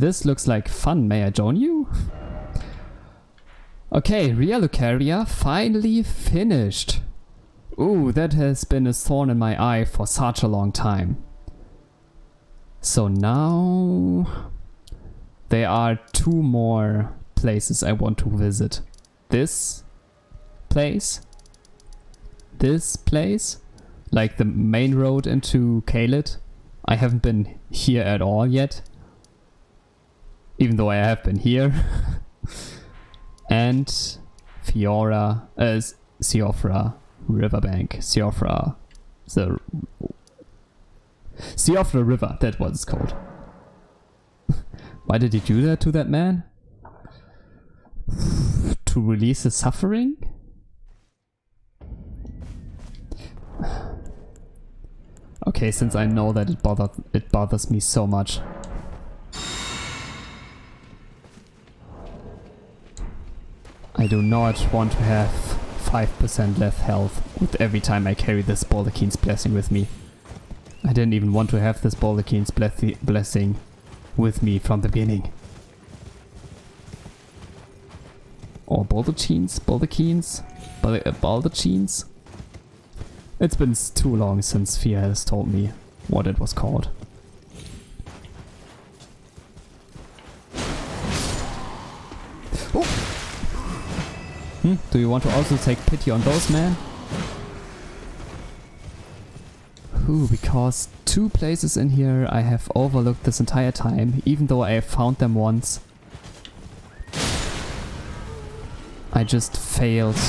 This looks like fun. May I join you? Okay, Realucaria finally finished. Ooh, that has been a thorn in my eye for such a long time. So now there are 2 more places I want to visit. This place, like the main road into Caelid. I haven't been here at all yet, even though I have been here. And Siofra Riverbank. Siofra River, that's what it's called. Why did he do that to that man? To release his suffering? Okay, since I know that it bothers me so much. I do not want to have 5% less health with every time I carry this Baldachin's Blessing with me. I didn't even want to have this Baldachin's Blessing with me from the beginning. Or Baldachins? It's been too long since Fia has told me what it was called. Oh! Do you want to also take pity on those men? Because 2 places in here I have overlooked this entire time, even though I have found them once. I just failed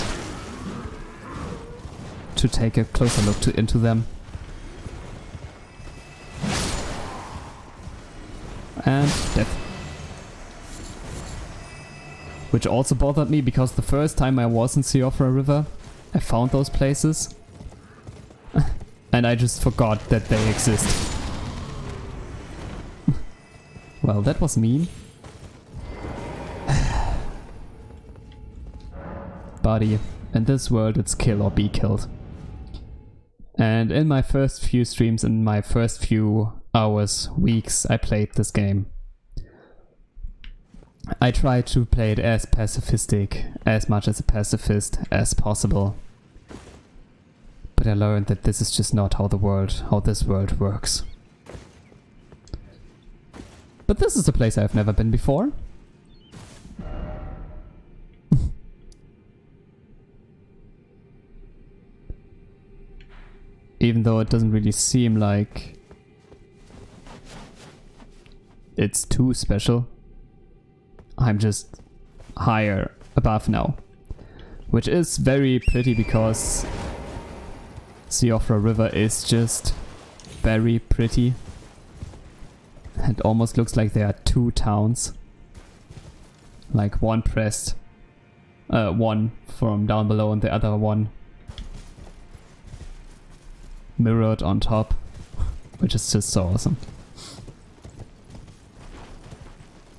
to take a closer look into them. And death. Which also bothered me because the first time I was in Siofra River, I found those places. And I just forgot that they exist. Well, that was mean. Buddy, in this world it's kill or be killed. And in my first few streams, in my first few hours, weeks, I played this game. I tried to play it as pacifistic, as much as a pacifist as possible. But I learned that this is just not how this world works. But this is a place I've never been before. Even though it doesn't really seem like it's too special. I'm just higher above now. Which is very pretty because Siofra River is just very pretty. It almost looks like there are 2 towns. Like one pressed, one from down below and the other one mirrored on top. Which is just so awesome.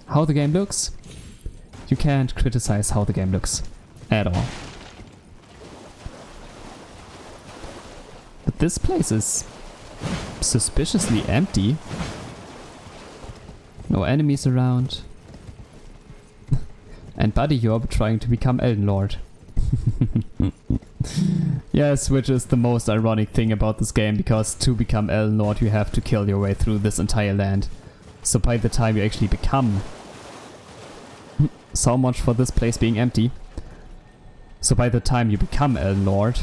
How the game looks? You can't criticize how the game looks at all. But this place is suspiciously empty. No enemies around. And buddy, you're trying to become Elden Lord. Yes, which is the most ironic thing about this game, because to become Elden Lord you have to kill your way through this entire land. So by the time you actually become... So much for this place being empty. So by the time you become Elden Lord,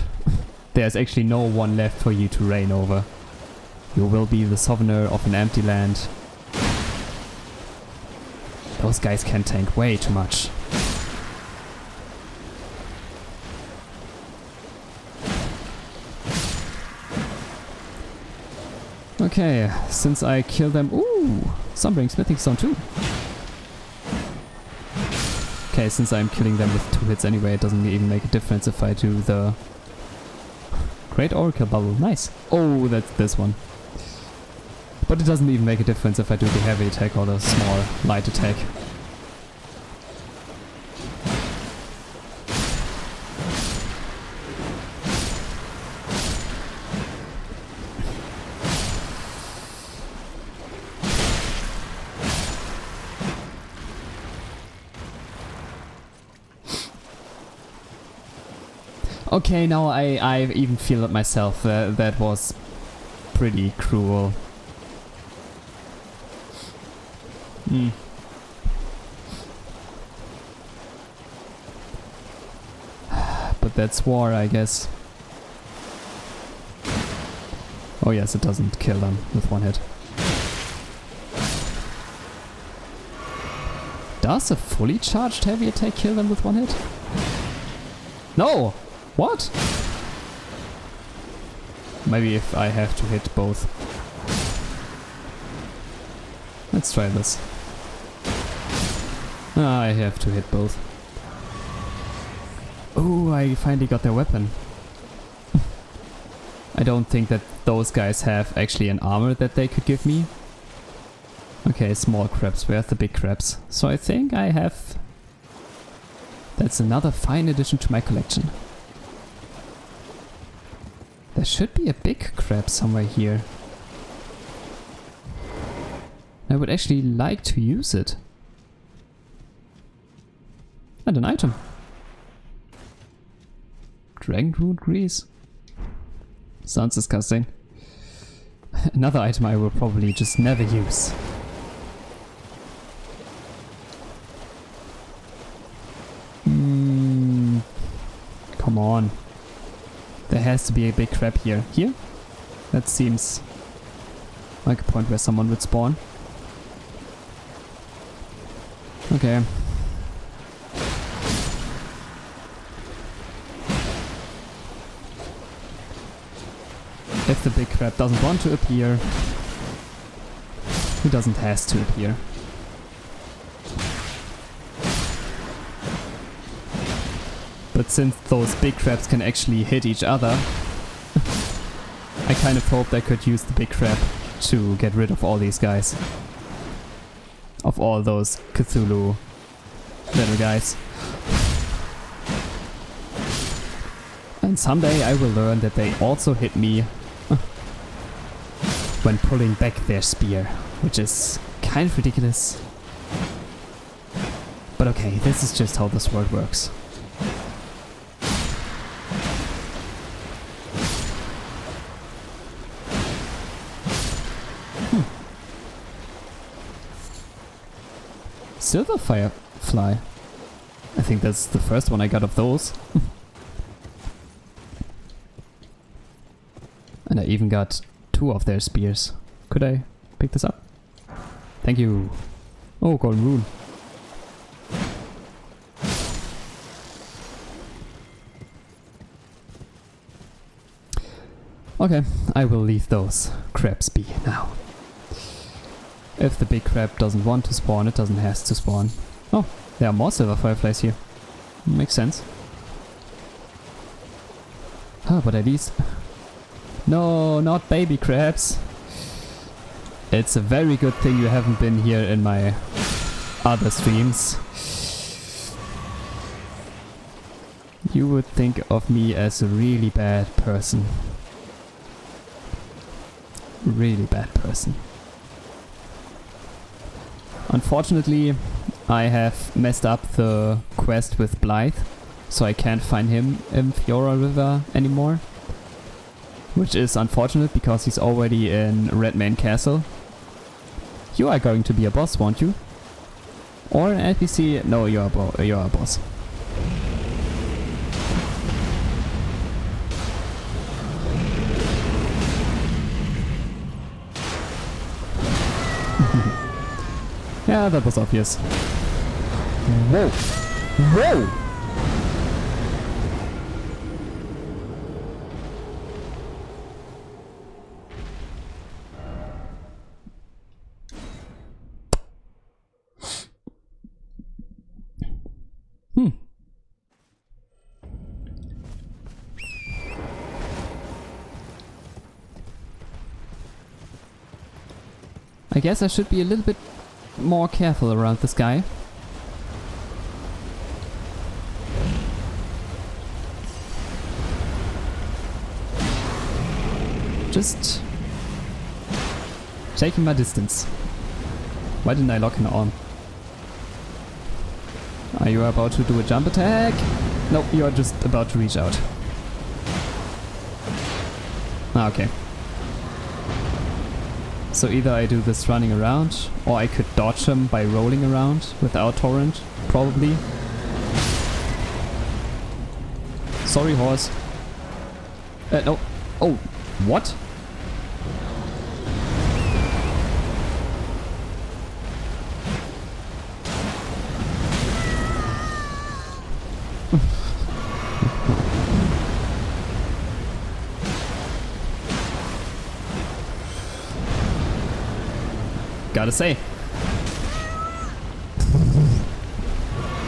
there's actually no one left for you to reign over. You will be the sovereign of an empty land. Those guys can tank way too much. Okay, since I killed them... Ooh! Sunbring Smithing Stone too. Okay, since I'm killing them with 2 hits anyway, it doesn't even make a difference if I do the... Great Oracle Bubble, nice! Oh, that's this one. But it doesn't even make a difference if I do the heavy attack or the small light attack. Okay, now I even feel it myself. That was pretty cruel. Hmm. But that's war, I guess. Oh yes, it doesn't kill them with one hit. Does a fully charged heavy attack kill them with one hit? No! What? Maybe if I have to hit both. Let's try this. I have to hit both. Oh, I finally got their weapon. I don't think that those guys have actually an armor that they could give me. Okay, small crabs. Where's the big crabs? So I think I have... That's another fine addition to my collection. There should be a big crab somewhere here. I would actually like to use it. And an item. Dragon root grease. Sounds disgusting. Another item I will probably just never use. Come on. There has to be a big crab here. Here? That seems like a point where someone would spawn. Okay. If the big crab doesn't want to appear, he doesn't have to appear. But since those big crabs can actually hit each other, I kind of hoped I could use the big crab to get rid of all these guys. Of all those Cthulhu little guys. And someday I will learn that they also hit me when pulling back their spear, which is kind of ridiculous. But okay, this is just how this world works. Silver firefly. I think that's the first one I got of those. And I even got 2 of their spears. Could I pick this up? Thank you. Oh, golden rune. Okay, I will leave those crabs be now. If the big crab doesn't want to spawn, it doesn't have to spawn. Oh, there are more silver fireflies here. Makes sense. Ah, but at least... No, not baby crabs. It's a very good thing you haven't been here in my other streams. You would think of me as a really bad person. Really bad person. Unfortunately, I have messed up the quest with Blythe, so I can't find him in Siofra River anymore. Which is unfortunate because he's already in Redmane Castle. You are going to be a boss, won't you? Or an NPC? No, you're a boss. Yeah, that was obvious. Whoa! Whoa! I guess I should be a little bit more careful around this guy. Just taking my distance. Why didn't I lock him on? Are you about to do a jump attack? Nope, you're just about to reach out. Ah, okay. So either I do this running around, or I could dodge him by rolling around without torrent, probably. Sorry, horse. No. Oh, what? Gotta say.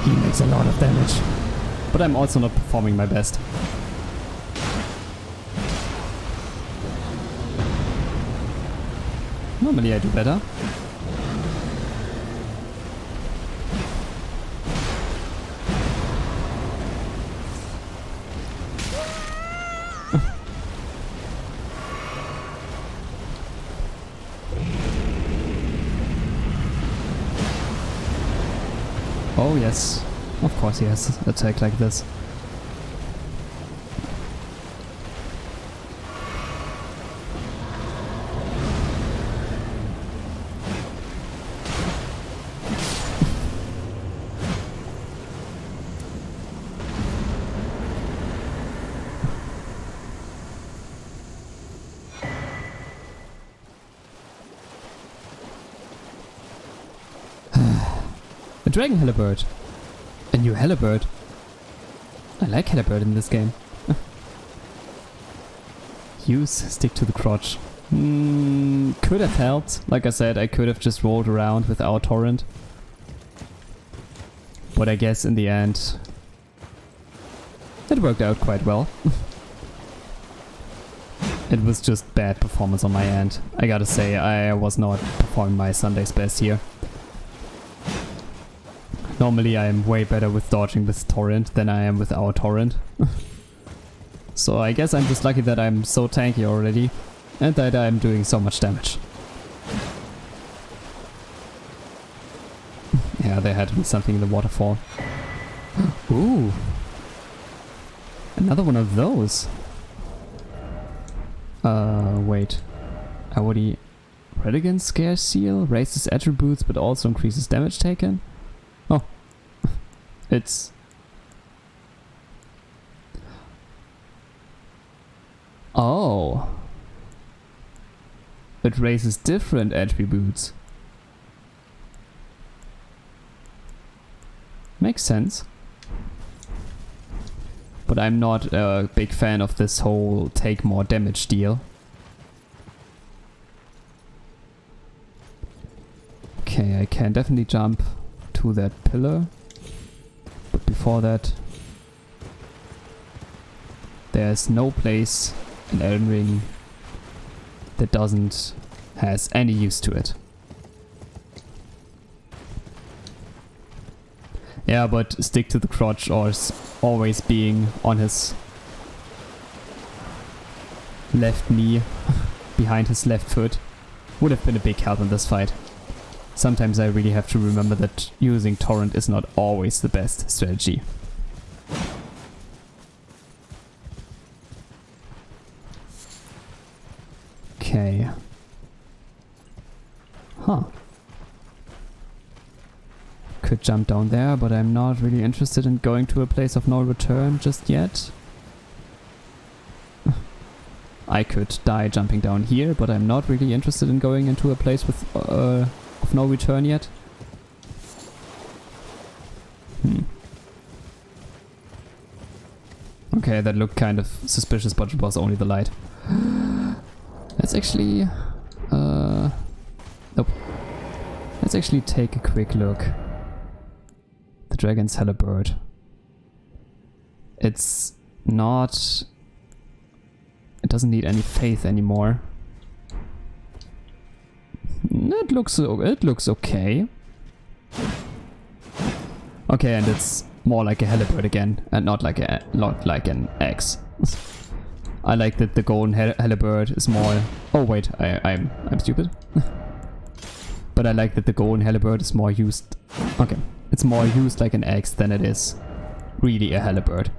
He makes a lot of damage. But I'm also not performing my best. Normally I do better. Oh yes, of course he has an attack like this. A dragon halibird. A new halibird. I like halibird in this game. Use stick to the crotch. Could have helped. Like I said, I could have just rolled around without torrent. But I guess in the end, it worked out quite well. It was just bad performance on my end. I gotta say, I was not performing my Sunday's best here. Normally I am way better with dodging with torrent than I am without torrent. So I guess I'm just lucky that I'm so tanky already and that I'm doing so much damage. Yeah, there had to be something in the waterfall. Ooh! Another one of those! Wait. Awadi Redigan Scare Seal raises attributes but also increases damage taken? Oh. It's... Oh. It raises different attributes. Makes sense. But I'm not a big fan of this whole take more damage deal. Okay, I can definitely jump to that pillar. But before that, there's no place in Elden Ring that has any use to it. Yeah, but stick to the crotch or always being on his left knee behind his left foot would have been a big help in this fight. Sometimes I really have to remember that using torrent is not always the best strategy. Okay. Huh. Could jump down there, but I'm not really interested in going to a place of no return just yet. I could die jumping down here, but I'm not really interested in going into a place with of no return yet. Okay, that looked kind of suspicious, but it was only the light. Let's actually... nope. Let's actually take a quick look. The Dragon's Halibird. It's not... It doesn't need any faith anymore. It looks okay. Okay, and it's more like a halibird again, and not like an axe. I like that the golden halibird is more. Oh wait, I'm stupid. But I like that the golden halibird is more used. Okay, it's more used like an axe than it is really a halibird.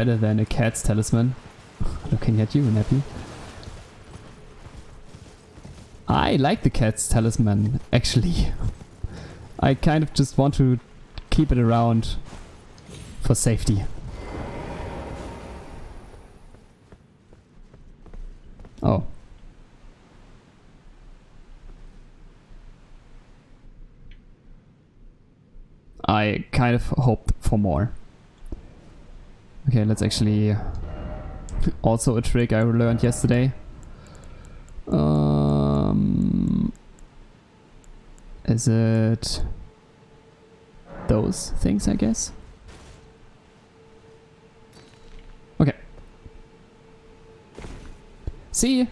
better than a cat's talisman. Looking at you, Nappy. I like the cat's talisman, actually. I kind of just want to keep it around for safety. Oh. I kind of hoped for more. Okay, let's actually... Also a trick I learned yesterday. Is it... those things, I guess? Okay. See?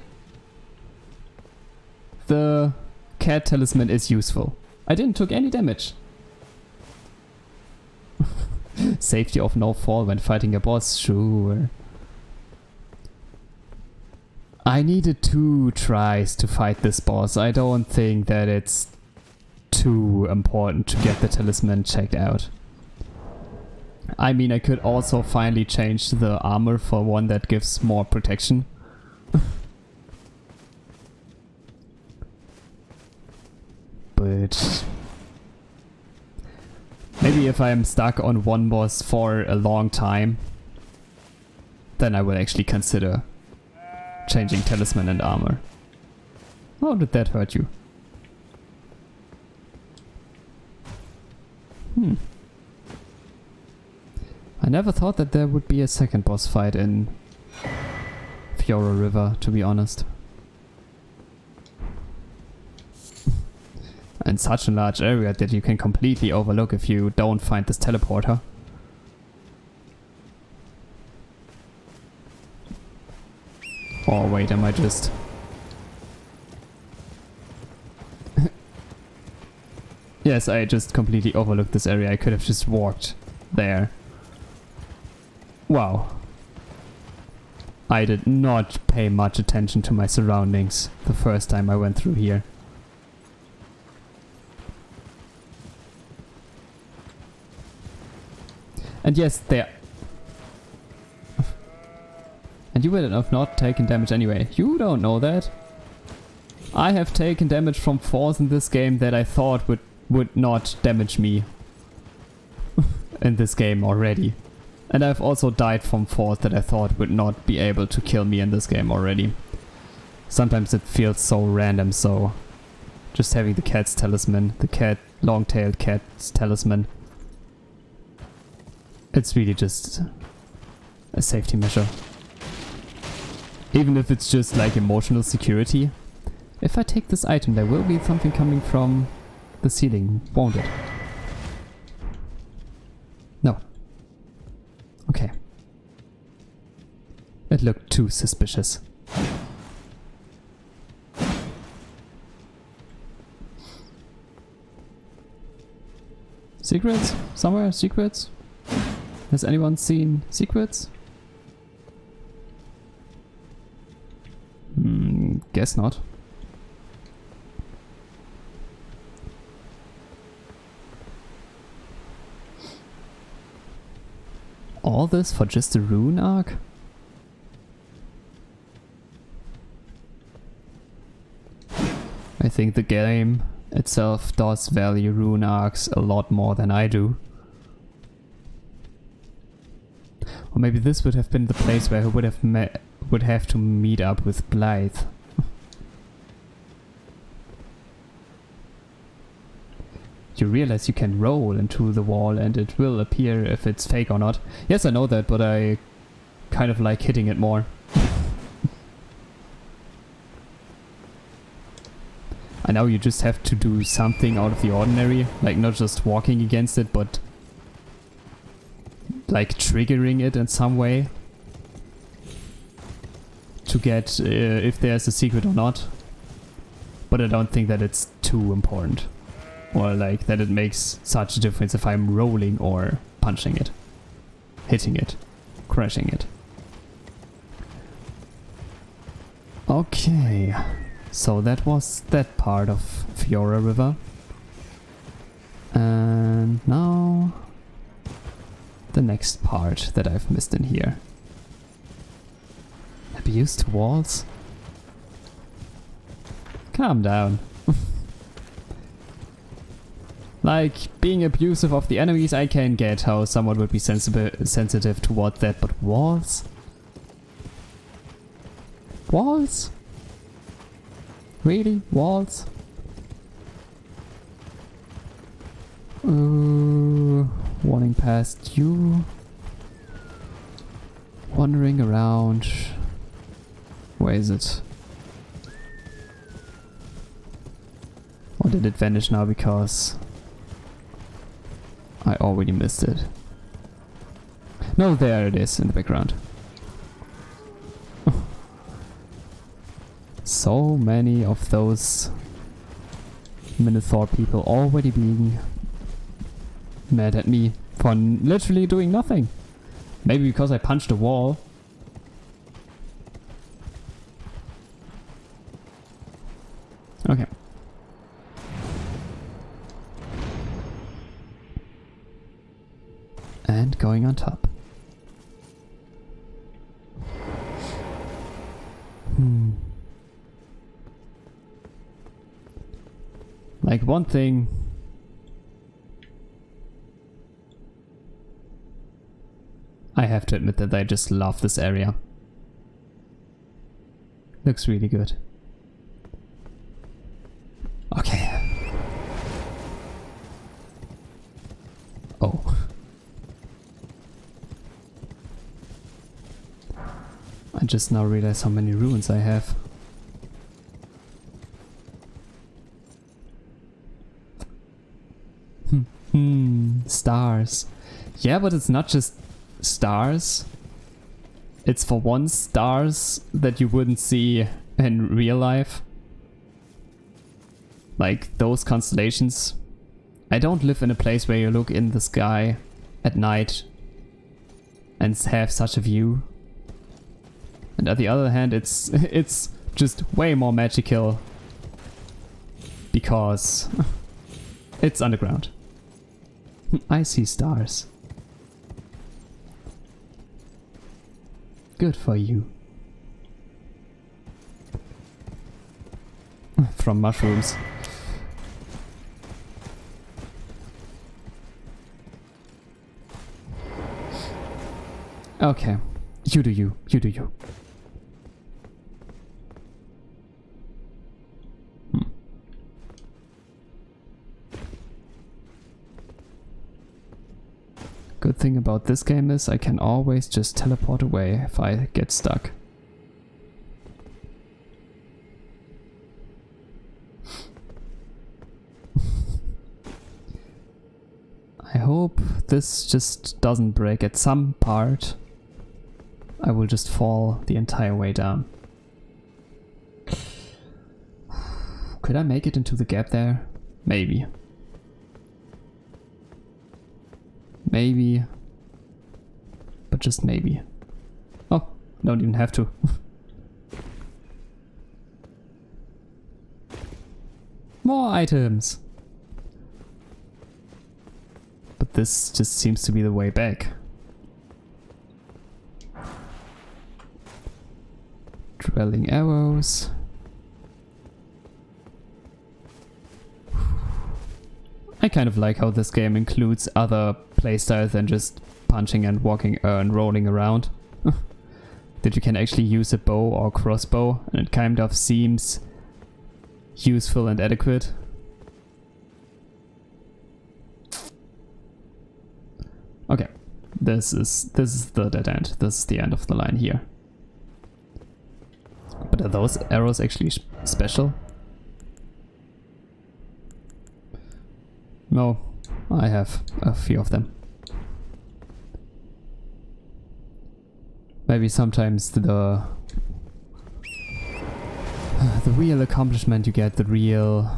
The cat talisman is useful. I didn't took any damage. Safety of no fall when fighting a boss, sure. I needed 2 tries to fight this boss. I don't think that it's too important to get the talisman checked out. I mean, I could also finally change the armor for one that gives more protection. But maybe if I'm stuck on one boss for a long time, then I will actually consider changing talisman and armor. How did that hurt you? I never thought that there would be a second boss fight in Siofra River, to be honest. And such a large area that you can completely overlook if you don't find this teleporter. Oh wait, am I just... Yes, I just completely overlooked this area. I could have just walked there. Wow. I did not pay much attention to my surroundings the first time I went through here. And yes, there... And you would have not taken damage anyway. You don't know that. I have taken damage from falls in this game that I thought would not damage me in this game already. And I've also died from falls that I thought would not be able to kill me in this game already. Sometimes it feels so random, so just having the cat's talisman, the long-tailed cat's talisman, it's really just a safety measure. Even if it's just like emotional security. If I take this item, there will be something coming from the ceiling, won't it? No. Okay. It looked too suspicious. Secrets? Somewhere? Secrets? Has anyone seen secrets? Guess not. All this for just a rune arc? I think the game itself does value rune arcs a lot more than I do. Or maybe this would have been the place where I would have to meet up with Blythe. You realize you can roll into the wall and it will appear if it's fake or not. Yes, I know that, but I kind of like hitting it more. I know you just have to do something out of the ordinary, like not just walking against it, but like triggering it in some way to get if there's a secret or not. But I don't think that it's too important. Or like that it makes such a difference if I'm rolling or punching it, hitting it, crashing it. Okay, so that was that part of Siofra River. And now the next part that I've missed in here. abused to walls? Calm down. Like, being abusive of the enemies, I can get how someone would be sensitive toward that, but walls? Walls? Really? Walls? Walking past you. Wandering around. Where is it? Or did it vanish now because I already missed it? No, there it is in the background. So many of those Minotaur people already being mad at me for literally doing nothing. Maybe because I punched a wall. Okay. And going on top. Like one thing. I have to admit that I just love this area. Looks really good. Okay. Oh. I just now realized how many ruins I have. Stars. Yeah, but it's not just stars. It's for one stars that you wouldn't see in real life. Like those constellations. I don't live in a place where you look in the sky at night and have such a view. And on the other hand, it's just way more magical because it's underground. I see stars. Good for you. From mushrooms. Okay. You do you. You do you. Good thing about this game is I can always just teleport away if I get stuck. I hope this just doesn't break at some part. I will just fall the entire way down. Could I make it into the gap there? Maybe. Maybe. But just maybe. Oh, don't even have to. More items! But this just seems to be the way back. Dwelling arrows. I kind of like how this game includes other playstyles than just punching and walking and rolling around. That you can actually use a bow or crossbow, and it kind of seems useful and adequate. Okay, this is the dead end. This is the end of the line here. But are those arrows actually special? No, I have a few of them. Maybe sometimes the real accomplishment you get, the real...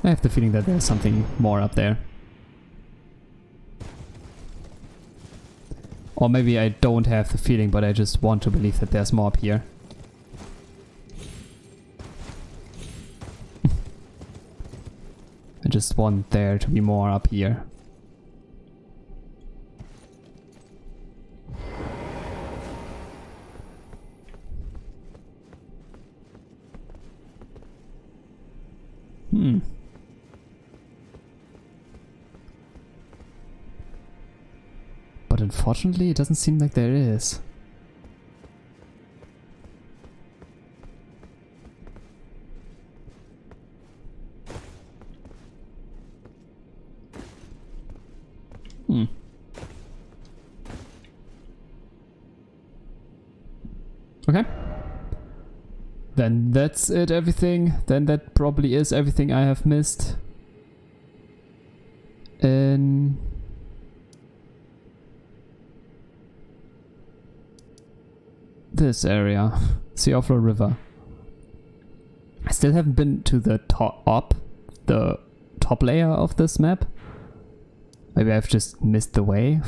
I have the feeling that there's something more up there. Or maybe I don't have the feeling, but I just want to believe that there's more up here. just want there to be more up here. But unfortunately, it doesn't seem like there is. Okay. Then that's it, everything. Then that probably is everything I have missed. In this area, Siofra River. I still haven't been to the top layer of this map. Maybe I've just missed the way.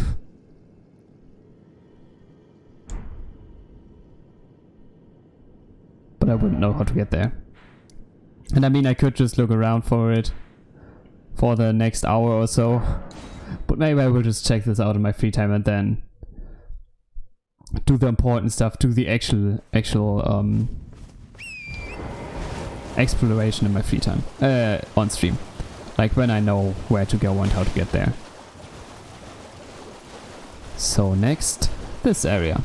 But I wouldn't know how to get there. And I mean, I could just look around for it for the next hour or so. But maybe I will just check this out in my free time and then do the important stuff, do the actual exploration in my free time. On stream. Like when I know where to go and how to get there. So next, this area.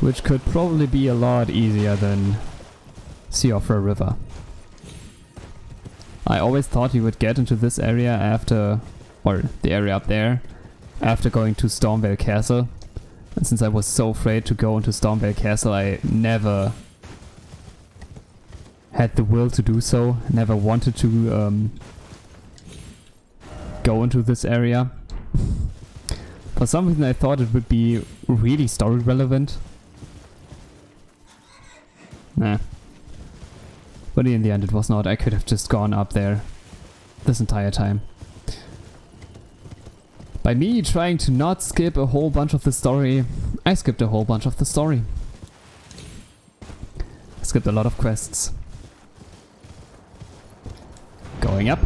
Which could probably be a lot easier than Siofra River. I always thought you would get into this area after, or the area up there, after going to Stormvale Castle. And since I was so afraid to go into Stormvale Castle, I never had the will to do so. Never wanted to go into this area. For some reason I thought it would be really story relevant. Nah. But in the end it was not. I could have just gone up there this entire time. By me trying to not skip a whole bunch of the story, I skipped a whole bunch of the story. I skipped a lot of quests. Going up.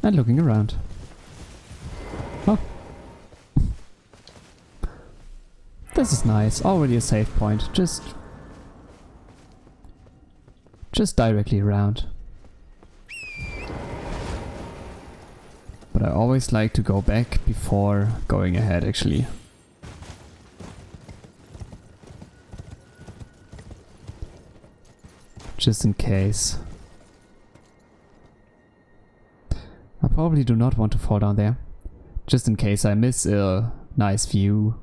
And looking around. Oh. This is nice. Already a save point. Just directly around. But I always like to go back before going ahead, actually. Just in case. I probably do not want to fall down there. Just in case I miss a nice view.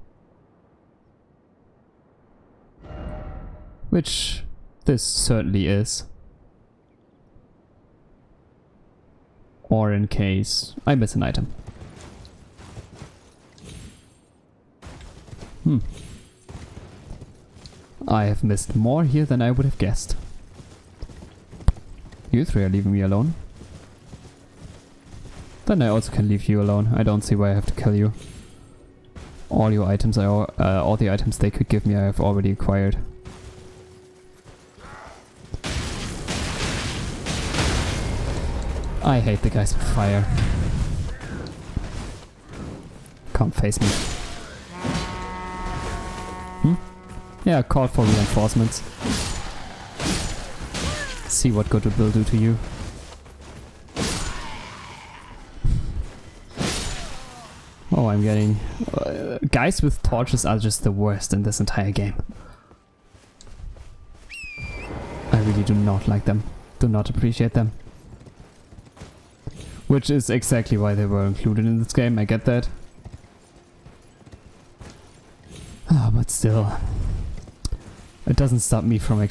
Which this certainly is. Or in case I miss an item. I have missed more here than I would have guessed. You three are leaving me alone. Then I also can leave you alone. I don't see why I have to kill you. All your items, all the items they could give me, I have already acquired. I hate the guys with fire. Can't face me. Yeah, call for reinforcements. See what good it will do to you. Oh, I'm getting... guys with torches are just the worst in this entire game. I really do not like them. Do not appreciate them. Which is exactly why they were included in this game, I get that. But still. It doesn't stop me from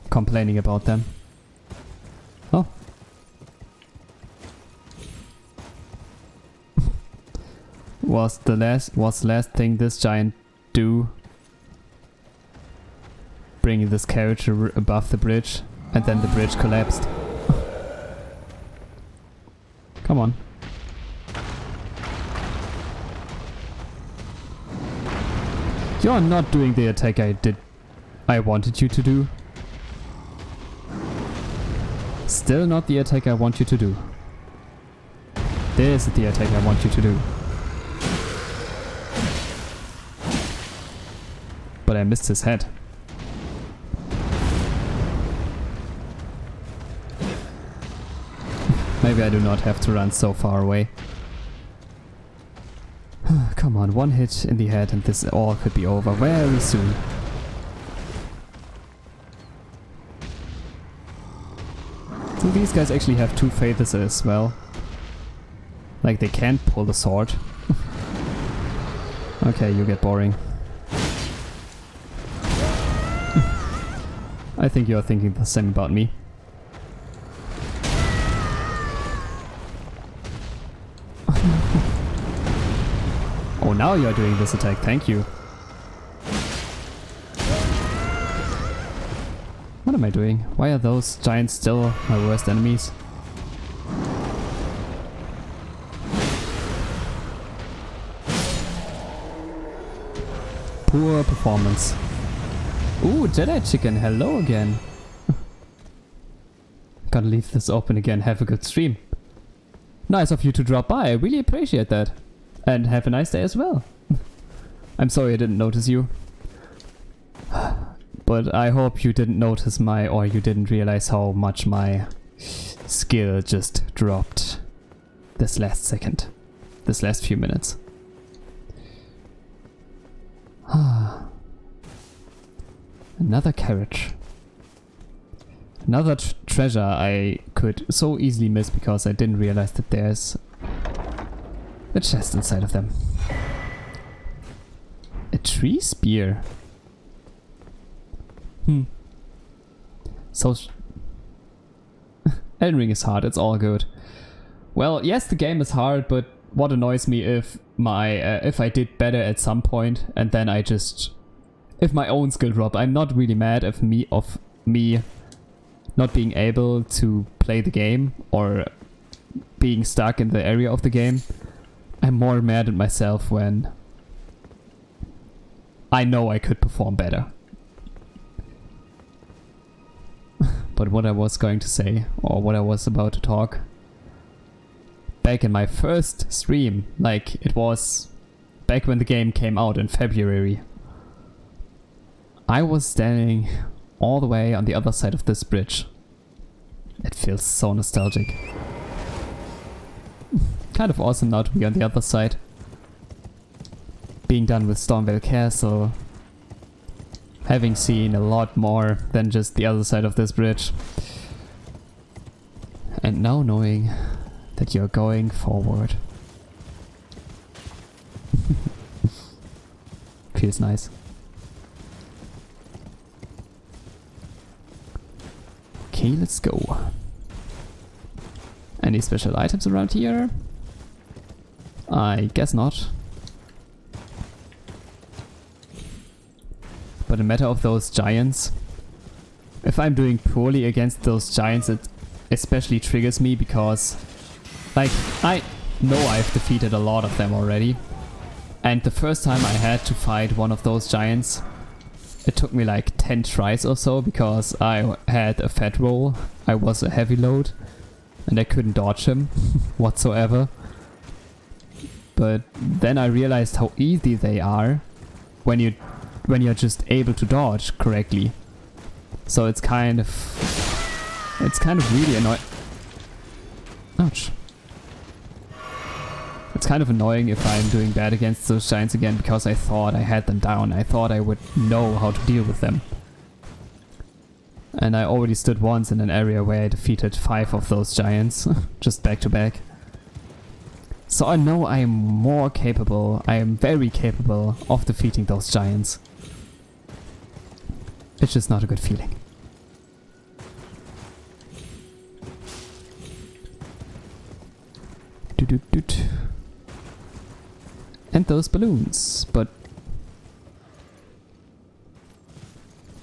complaining about them. Oh. Was the last thing this giant do bringing this carriage above the bridge, and then the bridge collapsed. Come on. You're not doing the attack I wanted you to do. Still not the attack I want you to do. This is the attack I want you to do. But I missed his head. Maybe I do not have to run so far away. Come on, one hit in the head and this all could be over very soon. So these guys actually have two phases as well. Like they can't pull the sword. Okay, you get boring. I think you're thinking the same about me. Oh, now you're doing this attack, thank you. What am I doing? Why are those giants still my worst enemies? Poor performance. Ooh, Jedi Chicken, hello again. Gotta leave this open again, have a good stream. Nice of you to drop by, I really appreciate that. And have a nice day as well. I'm sorry I didn't notice you. But I hope you didn't notice or you didn't realize how much my skill just dropped this last second. This last few minutes. Another carriage. Another treasure I could so easily miss because I didn't realize that there's a chest inside of them. A tree spear. So Elden Ring is hard, it's all good. Well, yes, the game is hard, but what annoys me if I did better at some point and then if my own skill drop. I'm not really mad of me not being able to play the game or being stuck in the area of the game. I'm more mad at myself when I know I could perform better. But what I was going to say, or what I was about to talk, back in my first stream, like it was back when the game came out in February, I was standing all the way on the other side of this bridge. It feels so nostalgic. Kind of awesome now to be on the other side. Being done with Stormvale Castle. Having seen a lot more than just the other side of this bridge. And now knowing that you're going forward. Feels nice. Okay, let's go. Any special items around here? I guess not. But a matter of those giants, if I'm doing poorly against those giants, it especially triggers me because, like, I know I've defeated a lot of them already. And the first time I had to fight one of those giants, it took me like 10 tries or so because I had a fat roll, I was a heavy load, and I couldn't dodge him whatsoever. But then I realized how easy they are when you're just able to dodge correctly. So it's kind of really annoying. Ouch. It's kind of annoying if I'm doing bad against those giants again because I thought I had them down. I thought I would know how to deal with them. And I already stood once in an area where I defeated 5 of those giants, just back to back. So I know I am more capable, I am very capable of defeating those giants. It's just not a good feeling. Doot. And those balloons, but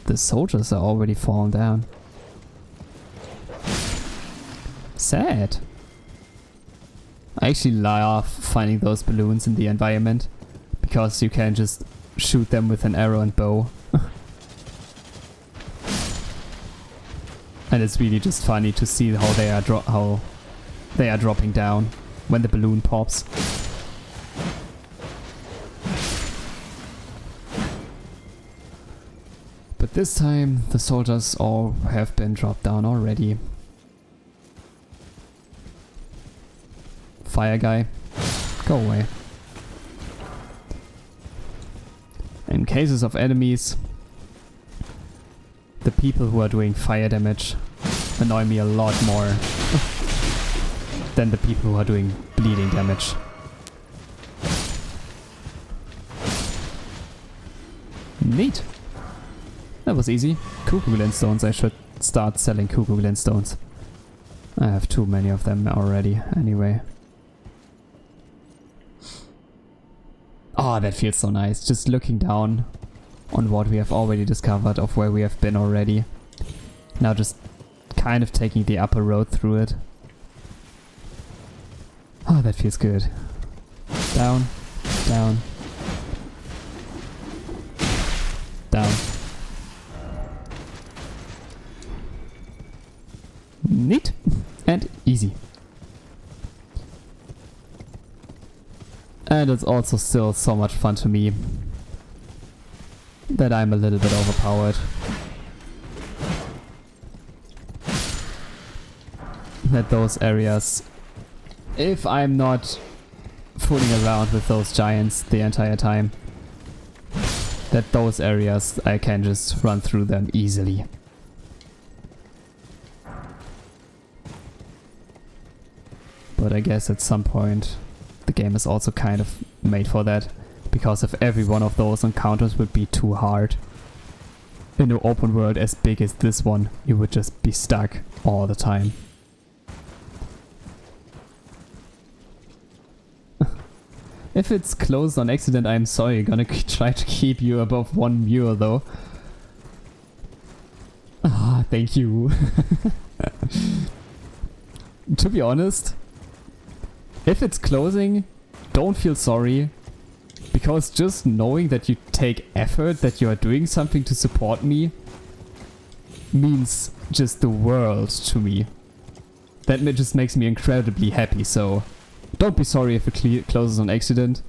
the soldiers are already fallen down. Sad. I actually love finding those balloons in the environment because you can just shoot them with an arrow and bow. And it's really just funny to see how they are dropping down when the balloon pops. But this time the soldiers all have been dropped down already. Fire guy, go away. In cases of enemies, the people who are doing fire damage annoy me a lot more than the people who are doing bleeding damage. Neat. That was easy. Cuckoo glintstones. I should start selling cuckoo glintstones. I have too many of them already, anyway. Oh, that feels so nice. Just looking down on what we have already discovered, of where we have been already. Now just kind of taking the upper road through it. Oh, that feels good. Down, down, down. Neat and easy. And it's also still so much fun to me that I'm a little bit overpowered. That those areas, if I'm not fooling around with those giants the entire time, that those areas I can just run through them easily. But I guess at some point the game is also kind of made for that, because if every one of those encounters would be too hard, in an open world as big as this one, you would just be stuck all the time. If it's closed on accident, I'm sorry, gonna try to keep you above 1 viewer though. Ah, thank you. To be honest, if it's closing, don't feel sorry, because just knowing that you take effort, that you are doing something to support me, means just the world to me. That just makes me incredibly happy, so don't be sorry if it closes on accident.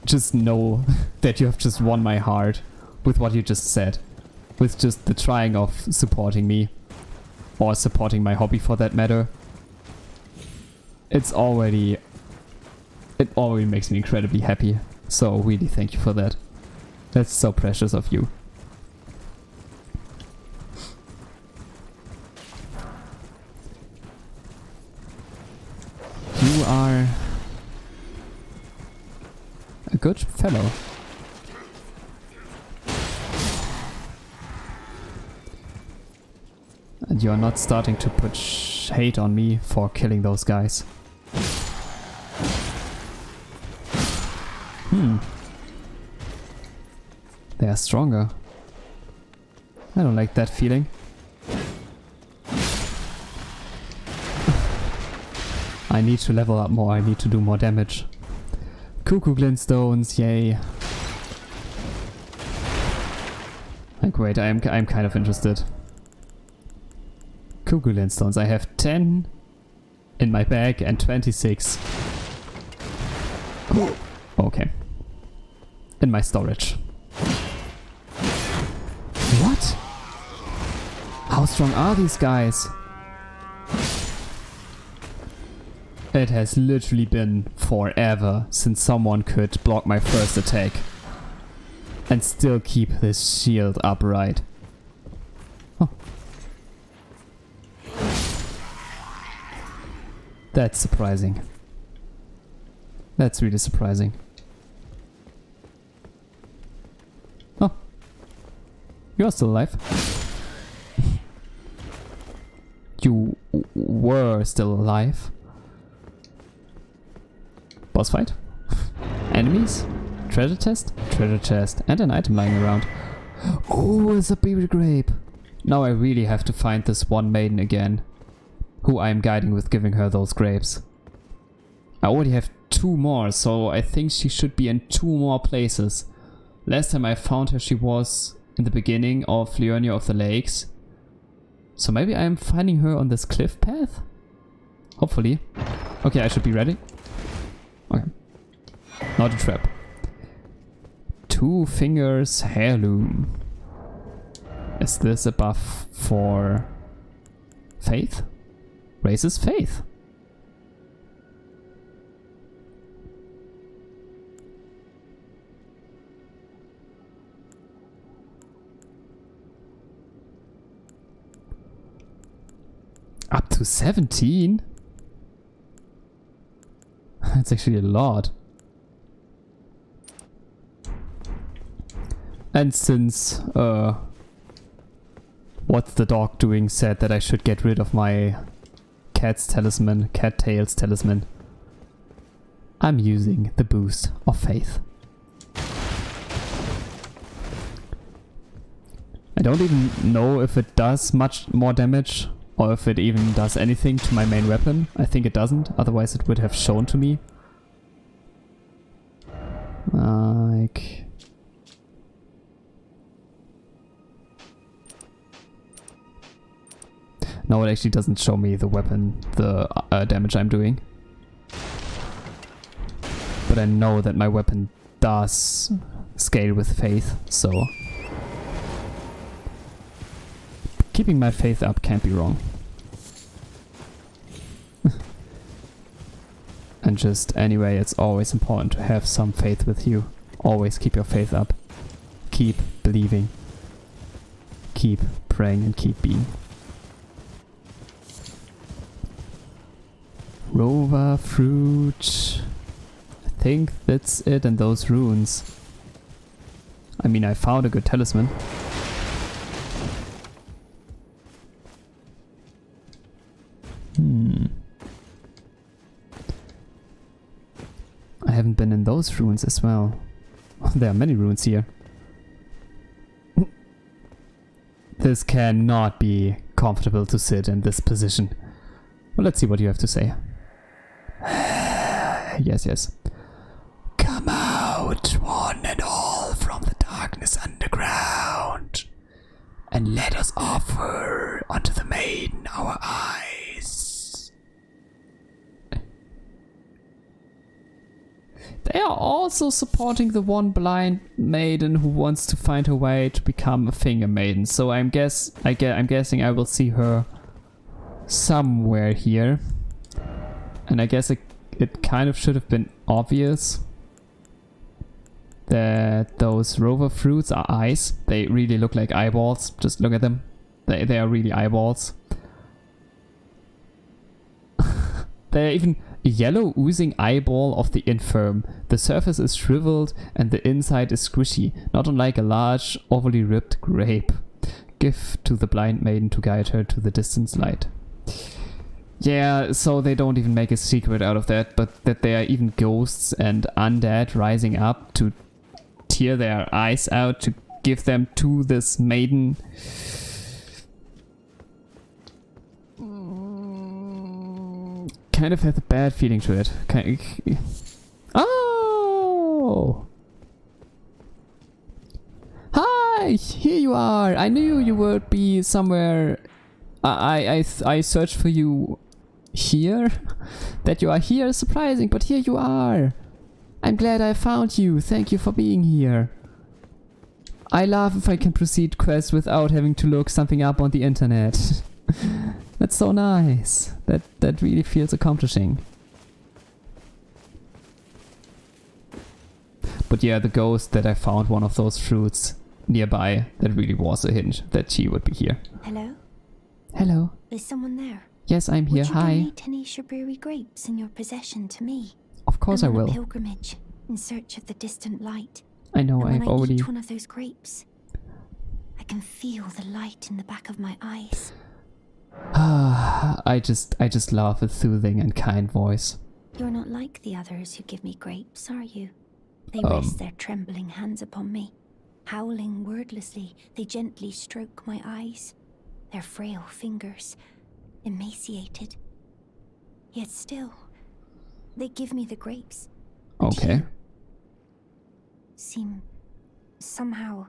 Just know that you have just won my heart with what you just said, with just the trying of supporting me, or supporting my hobby for that matter. It already makes me incredibly happy, so really thank you for that. That's so precious of you. You are a good fellow. And you are not starting to put hate on me for killing those guys. They are stronger. I don't like that feeling. I need to level up more, I need to do more damage. Cuckoo glintstones, yay. Like, wait, I'm kind of interested. Cuckoo glintstones, I have 10 in my bag and 26. Okay. In my storage. What? How strong are these guys? It has literally been forever since someone could block my first attack and still keep his shield upright. Oh. That's surprising. That's really surprising. Oh. You're still alive. You were still alive. Boss fight. Enemies. Treasure chest. Treasure chest. And an item lying around. Oh, it's a baby grape. Now I really have to find this one maiden again, who I am guiding with giving her those grapes. I already have 2 more, so I think she should be in 2 more places. Last time I found her, she was in the beginning of Liurnia of the Lakes. So maybe I am finding her on this cliff path? Hopefully. Okay, I should be ready. Okay. Not a trap. 2 fingers heirloom. Is this a buff for faith? Raises faith. Up to 17? That's actually a lot. And since What's the Dog Doing said that I should get rid of my cattails talisman, I'm using the boost of faith. I don't even know if it does much more damage or if it even does anything to my main weapon. I think it doesn't, otherwise it would have shown to me. Like... No, it actually doesn't show me the weapon, the damage I'm doing. But I know that my weapon does scale with faith, so... keeping my faith up can't be wrong. And just anyway, it's always important to have some faith with you. Always keep your faith up. Keep believing. Keep praying and keep being. Rover fruit. I think that's it, and those runes. I mean, I found a good talisman. I haven't been in those ruins as well. There are many ruins here. This cannot be comfortable to sit in this position. Well, let's see what you have to say. Yes, yes. Come out, one and all, from the darkness underground, and let us offer unto the maiden our eyes. They are also supporting the one blind maiden who wants to find her way to become a finger maiden. So I'm guessing I will see her somewhere here. And I guess it kind of should have been obvious that those rover fruits are eyes. They really look like eyeballs. Just look at them. They are really eyeballs. They're even a yellow oozing eyeball of the infirm. The surface is shriveled and the inside is squishy, not unlike a large, overly ripped grape. Give to the blind maiden to guide her to the distant light. Yeah, so they don't even make a secret out of that, but that there are even ghosts and undead rising up to tear their eyes out to give them to this maiden. Kind of has a bad feeling to it. Oh! Hi! Here you are! I knew you would be somewhere. I searched for you here. That you are here is surprising, but here you are. I'm glad I found you. Thank you for being here. I love if I can proceed quests without having to look something up on the internet. That's so nice. That really feels accomplishing. But yeah, the ghost that I found one of those fruits nearby, that really was a hint that she would be here. Hello? Hello. Is someone there? Yes, I'm here. Would you Hi. donate any Shaburi grapes in your possession to me? Of course I I'm on will. a pilgrimage in search of the distant light. I know, And I've when I already... eat one of those grapes, I can feel the light in the back of my eyes. I just love a soothing and kind voice. You're not like the others who give me grapes, are you? They rest their trembling hands upon me. Howling wordlessly, they gently stroke my eyes. Their frail fingers, emaciated. Yet still, They give me the grapes. But Okay. you seem somehow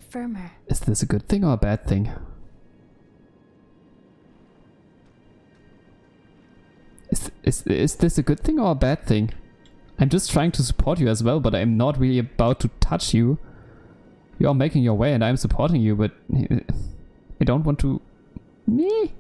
firmer. Is this a good thing or a bad thing? Is this a good thing or a bad thing? I'm just trying to support you as well, but I'm not really about to touch you. You're making your way and I'm supporting you, but I don't want to... Me?